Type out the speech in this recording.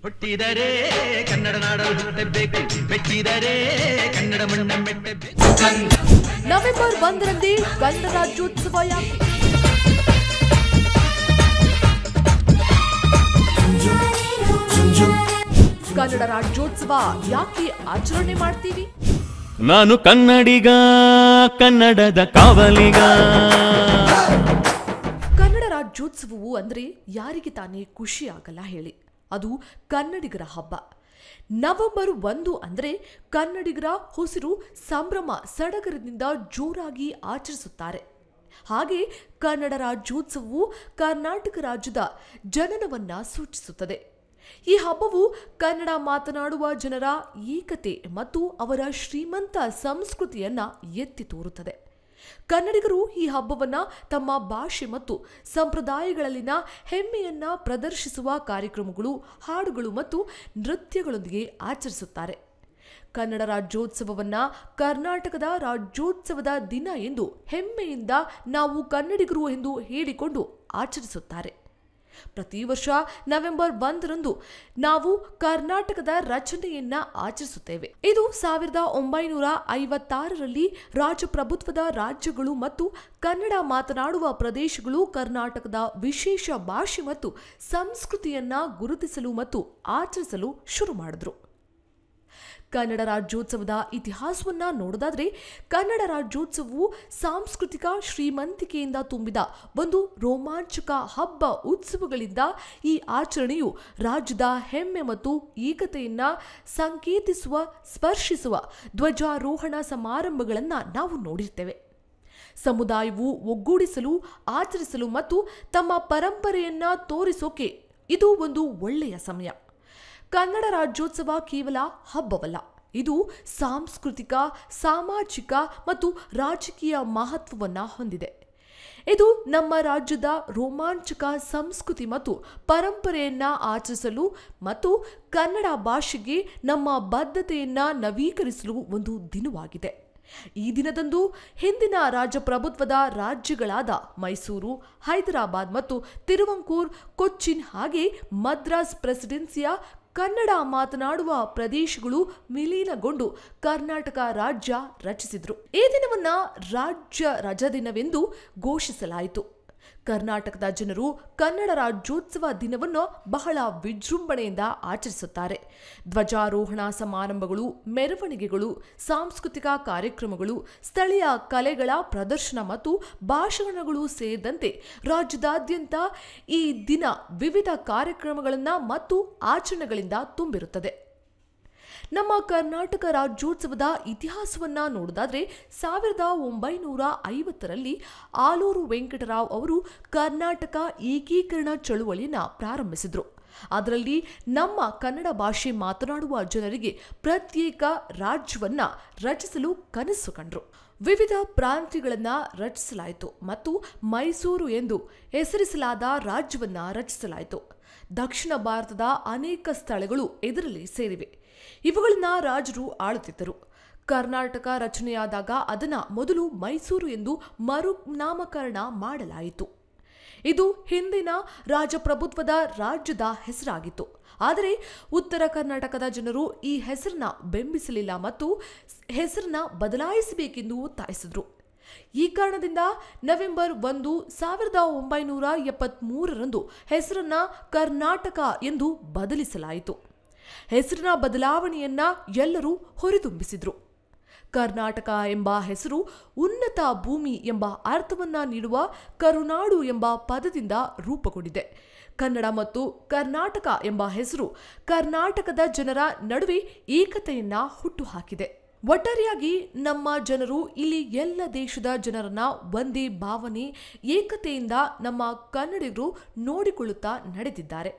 ಹುಟ್ಟಿದರೆ ಕನ್ನಡ ನಾಡಲು ಹುಟ್ಟಬೇಕು, ಮೆಚ್ಚಿದರೆ ಕನ್ನಡ ಮಣ್ಣ ಮೆಟ್ಟಬೇಕು. ನವೆಂಬರ್ 1ರಂದೇ ಕನ್ನಡ ರಾಜ್ಯೋತ್ಸವ ಯಾಕೆ? ಕನ್ನಡ ರಾಜ್ಯೋತ್ಸವ ಯಾಕೆ ಆಚರಣೆ ಮಾಡ್ತೀವಿ? ನಾನು ಕನ್ನಡಿಗ, ಕನ್ನಡದ ಕಾವಲಿಗ. ಕನ್ನಡ ರಾಜ್ಯೋತ್ಸವವು ಅಂದ್ರೆ ಯಾರಿಗೆ ತಾನೇ ಖುಷಿ ಆಗಲ್ಲ ಹೇಳಿ? ಅದು ಕನ್ನಡಿಗರ ಹಬ್ಬ. ನವೆಂಬರ್ 1 ಅಂದ್ರೆ ಕನ್ನಡಿಗರ ಹೊಸರು ಸಂಭ್ರಮ ಸಡಗರದಿಂದ ಜೋರಾಗಿ ಆಚರಿಸುತ್ತಾರೆ. ಹಾಗೆ ಕನ್ನಡ ರಾಜ್ಯೋತ್ಸವವು ಕರ್ನಾಟಕ ರಾಜ್ಯದ ಜನನವನ್ನ ಸೂಚಿಸುತ್ತದೆ. ಈ ಹಬ್ಬವು ಕನ್ನಡ ಮಾತನಾಡುವ ಜನರ ಏಕತೆ ಮತ್ತು ಅವರ ಶ್ರೀಮಂತ ಸಂಸ್ಕೃತಿಯನ್ನ ಎತ್ತಿ ತೋರುತ್ತದೆ. ಕನ್ನಡಿಗರು ಈ ಹಬ್ಬವನ್ನ ತಮ್ಮ ಭಾಷೆ ಮತ್ತು ಸಂಪ್ರದಾಯಗಳಲ್ಲಿನ ಹೆಮ್ಮೆಯನ್ನ ಪ್ರದರ್ಶಿಸುವ ಕಾರ್ಯಕ್ರಮಗಳು, ಹಾಡುಗಳು ಮತ್ತು ನೃತ್ಯಗಳೊಂದಿಗೆ ಆಚರಿಸುತ್ತಾರೆ. ಕನ್ನಡ ರಾಜ್ಯೋತ್ಸವವನ್ನ ಕರ್ನಾಟಕದ ರಾಜ್ಯೋತ್ಸವದ ದಿನ ಎಂದು ಹೆಮ್ಮೆಯಿಂದ ನಾವು ಕನ್ನಡಿಗರು ಎಂದು ಹೇಳಿಕೊಂಡು ಆಚರಿಸುತ್ತಾರೆ. ಪ್ರತಿ ವರ್ಷ ನವೆಂಬರ್ 1ರಂದು ನಾವು ಕರ್ನಾಟಕದ ರಚನೆಯನ್ನ ಆಚರಿಸುತ್ತೇವೆ. ಇದು 1956ರಲ್ಲಿ ರಾಜಪ್ರಭುತ್ವದ ರಾಜ್ಯಗಳು ಮತ್ತು ಕನ್ನಡ ಮಾತನಾಡುವ ಪ್ರದೇಶಗಳು ಕರ್ನಾಟಕದ ವಿಶೇಷ ಭಾಷೆ ಮತ್ತು ಸಂಸ್ಕೃತಿಯನ್ನ ಗುರುತಿಸಲು ಮತ್ತು ಆಚರಿಸಲು ಶುರು ಮಾಡಿದ್ರು. ಕನ್ನಡ ರಾಜ್ಯೋತ್ಸವದ ಇತಿಹಾಸವನ್ನ ನೋಡೋದಾದ್ರೆ, ಕನ್ನಡ ರಾಜ್ಯೋತ್ಸವವು ಸಾಂಸ್ಕೃತಿಕ ಶ್ರೀಮಂತಿಕೆಯಿಂದ ತುಂಬಿದ ಒಂದು ರೋಮಾಂಚಕ ಹಬ್ಬ. ಉತ್ಸವಗಳಿಂದ ಈ ಆಚರಣೆಯು ರಾಜ್ಯದ ಹೆಮ್ಮೆ ಮತ್ತು ಏಕತೆಯನ್ನ ಸಂಕೇತಿಸುವ, ಸ್ಪರ್ಶಿಸುವ ಧ್ವಜಾರೋಹಣ ಸಮಾರಂಭಗಳನ್ನ ನಾವು ನೋಡಿರ್ತೇವೆ. ಸಮುದಾಯವು ಒಗ್ಗೂಡಿಸಲು, ಆಚರಿಸಲು ಮತ್ತು ತಮ್ಮ ಪರಂಪರೆಯನ್ನ ತೋರಿಸೋಕೆ ಇದು ಒಂದು ಒಳ್ಳೆಯ ಸಮಯ. ಕನ್ನಡ ರಾಜ್ಯೋತ್ಸವ ಕೇವಲ ಹಬ್ಬವಲ್ಲ, ಇದು ಸಾಂಸ್ಕೃತಿಕ, ಸಾಮಾಜಿಕ ಮತ್ತು ರಾಜಕೀಯ ಮಹತ್ವವನ್ನು ಹೊಂದಿದೆ. ಇದು ನಮ್ಮ ರಾಜ್ಯದ ರೋಮಾಂಚಕ ಸಂಸ್ಕೃತಿ ಮತ್ತು ಪರಂಪರೆಯನ್ನ ಆಚರಿಸಲು ಮತ್ತು ಕನ್ನಡ ಭಾಷೆಗೆ ನಮ್ಮ ಬದ್ಧತೆಯನ್ನ ನವೀಕರಿಸಲು ಒಂದು ದಿನವಾಗಿದೆ. ಈ ದಿನದಂದು ಹಿಂದಿನ ರಾಜಪ್ರಭುತ್ವದ ರಾಜ್ಯಗಳಾದ ಮೈಸೂರು, ಹೈದರಾಬಾದ್ ಮತ್ತು ತಿರುವಂಕೂರ್, ಕೊಚ್ಚಿನ್ ಹಾಗೆ ಮದ್ರಾಸ್ ಪ್ರೆಸಿಡೆನ್ಸಿಯ ಕನ್ನಡ ಮಾತನಾಡುವ ಪ್ರದೇಶಗಳು ವಿಲೀನಗೊಂಡು ಕರ್ನಾಟಕ ರಾಜ್ಯ ರಚಿಸಿದ್ರು. ಈ ದಿನವನ್ನ ರಾಜ್ಯ ರಜಾದಿನವೆಂದು ಘೋಷಿಸಲಾಯಿತು. ಕರ್ನಾಟಕದ ಜನರು ಕನ್ನಡ ರಾಜ್ಯೋತ್ಸವ ದಿನವನ್ನು ಬಹಳ ವಿಜೃಂಭಣೆಯಿಂದ ಆಚರಿಸುತ್ತಾರೆ. ಧ್ವಜಾರೋಹಣ ಸಮಾರಂಭಗಳು, ಮೆರವಣಿಗೆಗಳು, ಸಾಂಸ್ಕೃತಿಕ ಕಾರ್ಯಕ್ರಮಗಳು, ಸ್ಥಳೀಯ ಕಲೆಗಳ ಪ್ರದರ್ಶನ ಮತ್ತು ಭಾಷಣಗಳು ಸೇರಿದಂತೆ ರಾಜ್ಯದಾದ್ಯಂತ ಈ ದಿನ ವಿವಿಧ ಕಾರ್ಯಕ್ರಮಗಳನ್ನು ಮತ್ತು ಆಚರಣೆಗಳಿಂದ ತುಂಬಿರುತ್ತದೆ. ನಮ್ಮ ಕರ್ನಾಟಕ ರಾಜ್ಯೋತ್ಸವದ ಇತಿಹಾಸವನ್ನ ನೋಡೋದಾದ್ರೆ, 1950ರಲ್ಲಿ ಆಲೂರು ವೆಂಕಟರಾವ್ ಅವರು ಕರ್ನಾಟಕ ಏಕೀಕರಣ ಚಳುವಳಿಯನ್ನು ಪ್ರಾರಂಭಿಸಿದ್ರು. ಅದರಲ್ಲಿ ನಮ್ಮ ಕನ್ನಡ ಭಾಷೆ ಮಾತನಾಡುವ ಜನರಿಗೆ ಪ್ರತ್ಯೇಕ ರಾಜ್ಯವನ್ನ ರಚಿಸಲು ಕನಸು ಕಂಡರು. ವಿವಿಧ ಪ್ರಾಂತ್ಯಗಳನ್ನು ರಚಿಸಲಾಯಿತು ಮತ್ತು ಮೈಸೂರು ಎಂದು ಹೆಸರಿಸಲಾದ ರಾಜ್ಯವನ್ನ ರಚಿಸಲಾಯಿತು. ದಕ್ಷಿಣ ಭಾರತದ ಅನೇಕ ಸ್ಥಳಗಳು ಇದರಲ್ಲಿ ಸೇರಿವೆ. ಇವುಗಳನ್ನ ರಾಜರು ಆಳುತ್ತಿದ್ದರು. ಕರ್ನಾಟಕ ರಚನೆಯಾದಾಗ ಅದನ್ನ ಮೊದಲು ಮೈಸೂರು ಎಂದು ಮರುನಾಮಕರಣ ಮಾಡಲಾಯಿತು. ಇದು ಹಿಂದಿನ ರಾಜಪ್ರಭುತ್ವದ ರಾಜ್ಯದ ಹೆಸರಾಗಿತ್ತು. ಆದರೆ ಉತ್ತರ ಕರ್ನಾಟಕದ ಜನರು ಈ ಹೆಸರನ್ನ ಬೆಂಬಲಿಸಲಿಲ್ಲ ಮತ್ತು ಹೆಸರನ್ನ ಬದಲಾಯಿಸಬೇಕೆಂದು ಒತ್ತಾಯಿಸಿದ್ರು. ಈ ಕಾರಣದಿಂದ ನವೆಂಬರ್ 1, 1973ರಂದು ಹೆಸರನ್ನ ಕರ್ನಾಟಕ ಎಂದು ಬದಲಿಸಲಾಯಿತು. ಹೆಸರಿನ ಬದಲಾವಣೆಯನ್ನ ಎಲ್ಲರೂ ಹೊರತುಂಬಿಸಿದ್ರು. ಕರ್ನಾಟಕ ಎಂಬ ಹೆಸರು ಉನ್ನತ ಭೂಮಿ ಎಂಬ ಅರ್ಥವನ್ನ ನೀಡುವ ಕರುನಾಡು ಎಂಬ ಪದದಿಂದ ರೂಪುಗೊಂಡಿದೆ. ಕನ್ನಡ ಮತ್ತು ಕರ್ನಾಟಕ ಎಂಬ ಹೆಸರು ಕರ್ನಾಟಕದ ಜನರ ನಡುವೆ ಏಕತೆಯನ್ನ ಹುಟ್ಟುಹಾಕಿದೆ. ಒಟ್ಟಾರೆಯಾಗಿ ನಮ್ಮ ಜನರು ಇಲ್ಲಿ ಎಲ್ಲ ದೇಶದ ಜನರನ್ನ ಒಂದೇ ಭಾವನೆ, ಏಕತೆಯಿಂದ ನಮ್ಮ ಕನ್ನಡಿಗರು ನೋಡಿಕೊಳ್ಳುತ್ತಾ ನಡೆದಿದ್ದಾರೆ.